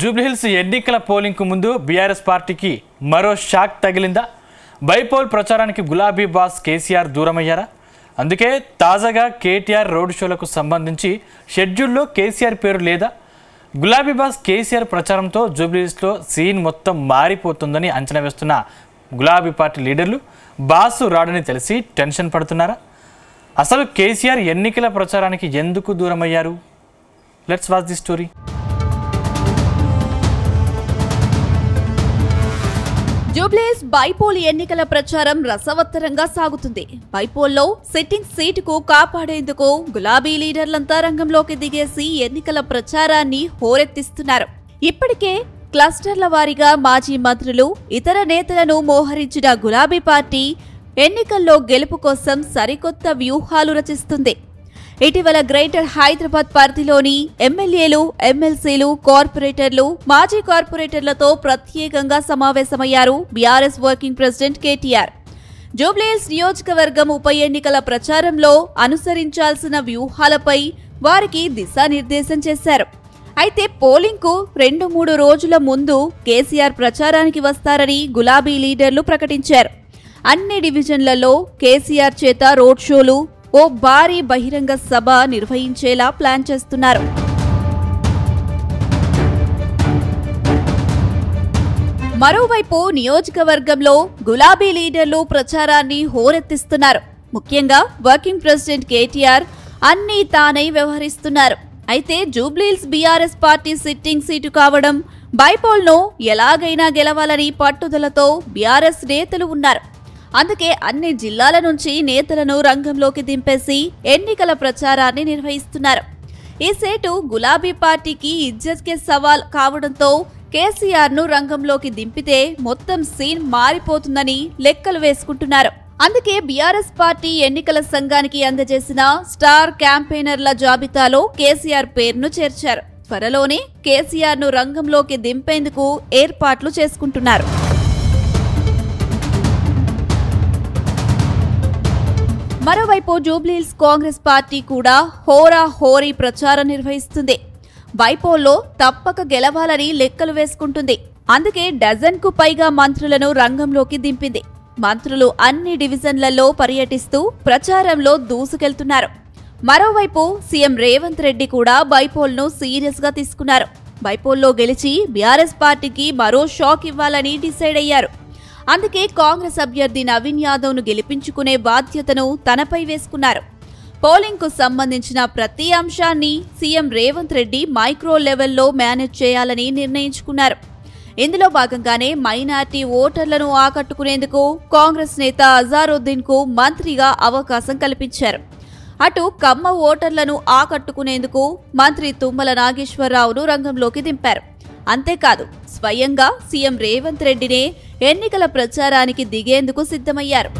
జూబ్లీహిల్స్ ఎన్నికల పోలింగ్ కు ముందు బీఆర్ఎస్ పార్టీకి మరో షాక్ తగిలిందా? బైపోల్ ప్రచారానికి గులాబీ బాస్ కేసీఆర్ దూరమయ్యారా? అందుకే తాజాగా కేటీఆర్ రోడ్ షోలకు సంబంధించి షెడ్యూల్లో కేసీఆర్ పేరు లేదా? గులాబీ బాస్ కేసీఆర్ ప్రచారంతో జూబ్లీహిల్స్లో సీన్ మొత్తం మారిపోతుందని అంచనా వేస్తున్న గులాబీ పార్టీ లీడర్లు బాసు రాడని తెలిసి టెన్షన్ పడుతున్నారా? అసలు కేసీఆర్ ఎన్నికల ప్రచారానికి ఎందుకు దూరమయ్యారు? Let's watch the story. Jubilee Hills bypoll ఎన్నికల ప్రచారం రసవత్తరంగా సాగుతుంది. బైపోల్లో సిట్టింగ్ సీటుకు కాపాడేందుకు గులాబీ లీడర్లంతా రంగంలోకి దిగేసి ఎన్నికల ప్రచారాన్ని హోరెత్తిస్తున్నారు. ఇప్పటికే క్లస్టర్ల వారీగా మాజీ మంత్రులు, ఇతర నేతలను మోహరించిన గులాబీ పార్టీ ఎన్నికల్లో గెలుపు కోసం సరికొత్త వ్యూహాలు రచిస్తుంది. ఇటీవల గ్రేటర్ హైదరాబాద్ పరిధిలోని ఎమ్మెల్యేలు, ఎమ్మెల్సీలు, కార్పొరేటర్లు, మాజీ కార్పొరేటర్లతో ప్రత్యేకంగా సమావేశమయ్యారు BRS working president KTR. Jubilee Hills నియోజకవర్గం ఉప ఎన్నికల ప్రచారంలో అనుసరించాల్సిన వ్యూహాలపై వారికి దిశానిర్దేశం చేశారు. అయితే పోలింగ్ కు 2-3 రోజుల ముందు కేసీఆర్ ప్రచారానికి వస్తారని గులాబీ లీడర్లు ప్రకటించారు. అన్ని డివిజన్లలో కేసీఆర్ చేత రోడ్ షోలు, ఓ భారీ బహిరంగ సభ నిర్వహించేలా ప్లాన్ చేస్తున్నారు. మరోవైపు నియోజకవర్గంలో గులాబీ లీడర్లు ప్రచారాన్ని హోరెత్తిస్తున్నారు. ముఖ్యంగా వర్కింగ్ ప్రెసిడెంట్ కేటీఆర్ అన్నీ తానై వ్యవహరిస్తున్నారు. అయితే Jubilee Hills BRS party sitting seat కావడం, బైపోల్ను ఎలాగైనా గెలవాలని పట్టుదలతో బీఆర్ఎస్ నేతలు ఉన్నారు. అందుకే అన్ని జిల్లాల నుంచి నేతలను రంగంలోకి దింపేసి ఎన్నికల ప్రచారాన్ని నిర్వహిస్తున్నారు. ఈ సేటు గులాబీ పార్టీకి ఇజ్జత్కే సవాల్ కావడంతో కేసీఆర్ ను రంగంలోకి దింపితే మొత్తం సీన్ మారిపోతుందని లెక్కలు వేసుకుంటున్నారు. అందుకే బీఆర్ఎస్ పార్టీ ఎన్నికల సంఘానికి అందజేసిన స్టార్ క్యాంపెయినర్ల జాబితాలో కేసీఆర్ పేరును చేర్చారు. త్వరలోనే కేసీఆర్ ను రంగంలోకి దింపేందుకు ఏర్పాట్లు చేసుకుంటున్నారు. మరోవైపు జూబ్లీహిల్స్ కాంగ్రెస్ పార్టీ కూడా హోరీ ప్రచారం నిర్వహిస్తుంది. బైపోల్లో తప్పక గెలవాలని లెక్కలు వేసుకుంటుంది. అందుకే డజన్కు పైగా మంత్రులను రంగంలోకి దింపింది. మంత్రులు అన్ని డివిజన్లలో పర్యటిస్తూ ప్రచారంలో దూసుకెళ్తున్నారు. మరోవైపు సీఎం రేవంత్ రెడ్డి కూడా బైపోల్ను సీరియస్ గా తీసుకున్నారు. బైపోల్లో గెలిచి బీఆర్ఎస్ పార్టీకి మరో షాక్ ఇవ్వాలని డిసైడ్ అయ్యారు. అందుకే కాంగ్రెస్ అభ్యర్థి నవీన్ యాదవ్ ను గెలిపించుకునే బాధ్యతను తనపై వేసుకున్నారు. పోలింగ్ కు సంబంధించిన ప్రతి అంశాన్ని సీఎం రేవంత్ రెడ్డి మైక్రో లెవెల్లో మేనేజ్ చేయాలని నిర్ణయించుకున్నారు. ఇందులో భాగంగానే మైనార్టీ ఓటర్లను ఆకట్టుకునేందుకు కాంగ్రెస్ నేత అజారుద్దీన్ కు మంత్రిగా అవకాశం కల్పించారు. అటు కమ్మ ఓటర్లను ఆకట్టుకునేందుకు మంత్రి తుమ్మల నాగేశ్వరరావును రంగంలోకి దింపారు. అంతేకాదు స్వయంగా సీఎం రేవంత్ రెడ్డినే ఎన్నికల ప్రచారానికి దిగేందుకు సిద్ధమయ్యారు.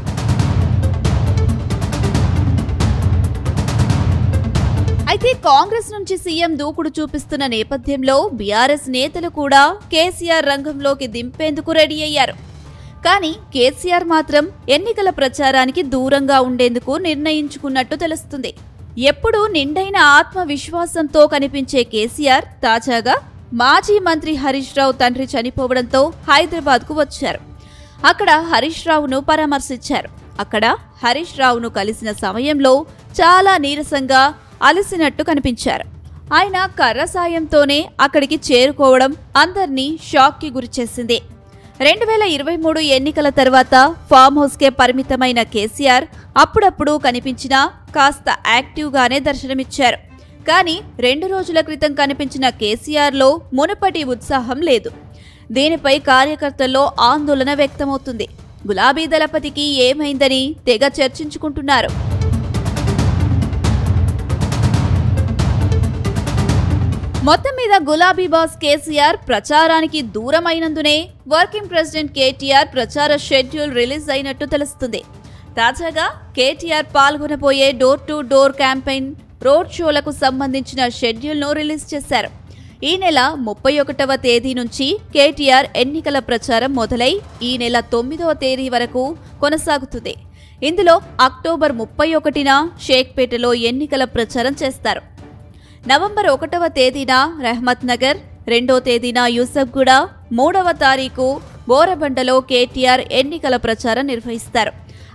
అయితే కాంగ్రెస్ నుంచి సీఎం దూకుడు చూపిస్తున్న నేపథ్యంలో బీఆర్ఎస్ నేతలు కూడా కేసీఆర్ రంగంలోకి దింపేందుకు రెడీ అయ్యారు. కానీ కేసీఆర్ మాత్రం ఎన్నికల ప్రచారానికి దూరంగా ఉండేందుకు నిర్ణయించుకున్నట్టు తెలుస్తుంది. ఎప్పుడూ నిండైన ఆత్మవిశ్వాసంతో కనిపించే కేసీఆర్ తాజాగా మాజీ మంత్రి హరీష్ రావు తండ్రి చనిపోవడంతో హైదరాబాద్ కు వచ్చారు. అక్కడ హరీష్ రావును పరామర్శించారు. అక్కడ హరీష్ రావును కలిసిన సమయంలో చాలా నీరసంగా, అలసినట్టు కనిపించారు. ఆయన కర్ర సాయంతోనే అక్కడికి చేరుకోవడం అందర్నీ షాక్ కి గురిచేసింది. 2023 ఎన్నికల తర్వాత ఫామ్ హౌస్ కే పరిమితమైన కేసీఆర్ అప్పుడప్పుడు కనిపించినా కాస్త యాక్టివ్ గానే దర్శనమిచ్చారు. కానీ 2 రోజుల క్రితం కనిపించిన కేసీఆర్లో మునుపటి ఉత్సాహం లేదు. దీనిపై కార్యకర్తల్లో ఆందోళన వ్యక్తమవుతుంది. గులాబీ దళపతికి ఏమైందని తెగ చర్చించుకుంటున్నారు. మొత్తం మీద గులాబీ బాస్ కేసీఆర్ ప్రచారానికి దూరమైనందునే వర్కింగ్ ప్రెసిడెంట్ కేటీఆర్ ప్రచార షెడ్యూల్ రిలీజ్ అయినట్టు తెలుస్తుంది. తాజాగా కేటీఆర్ పాల్గొనబోయే door to door campaign, road షోలకు సంబంధించిన షెడ్యూల్ను రిలీజ్ చేశారు. ఈ నెల 31వ తేదీ నుంచి కేటీఆర్ ఎన్నికల ప్రచారం మొదలై ఈ నెల 9వ తేదీ వరకు కొనసాగుతుంది. ఇందులో అక్టోబర్ 31న షేక్పేటలో ఎన్నికల ప్రచారం చేస్తారు. నవంబర్ 1వ తేదీన రహమత్ నగర్, 2వ తేదీన యూసఫ్గూడ, 3వ తారీఖు బోరబండలో కేటీఆర్ ఎన్నికల ప్రచారం నిర్వహిస్తారు.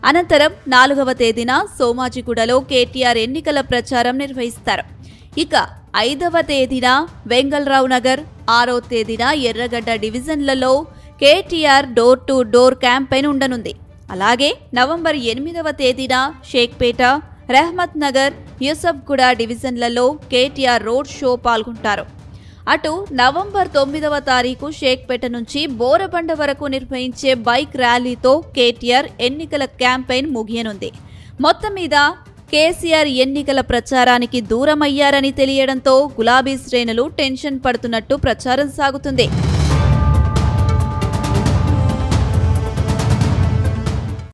అనంతరం 4వ తేదీన సోమాజిగూడలో కేటీఆర్ ఎన్నికల ప్రచారం నిర్వహిస్తారు. ఇక 5వ తేదీన వెంగళరావు నగర్, 6వ తేదీన ఎర్రగడ్డ డివిజన్లలో KTR door to door campaign ఉండనుంది. అలాగే నవంబర్ 8వ తేదీన షేక్పేట, రెహమత్ నగర్, యూసఫ్గూడ డివిజన్లలో కేటీఆర్ రోడ్ షో పాల్గొంటారు. అటు నవంబర్ 9వ తారీఖు షేక్పేట నుంచి బోరబండ వరకు నిర్వహించే బైక్ ర్యాలీతో కేటీఆర్ ఎన్నికల క్యాంపెయిన్ ముగియనుంది. మొత్తం మీద కేసీఆర్ ఎన్నికల ప్రచారానికి దూరమయ్యారని తెలియడంతో గులాబీ శ్రేణులు టెన్షన్ పడుతున్నట్టు ప్రచారం సాగుతుంది.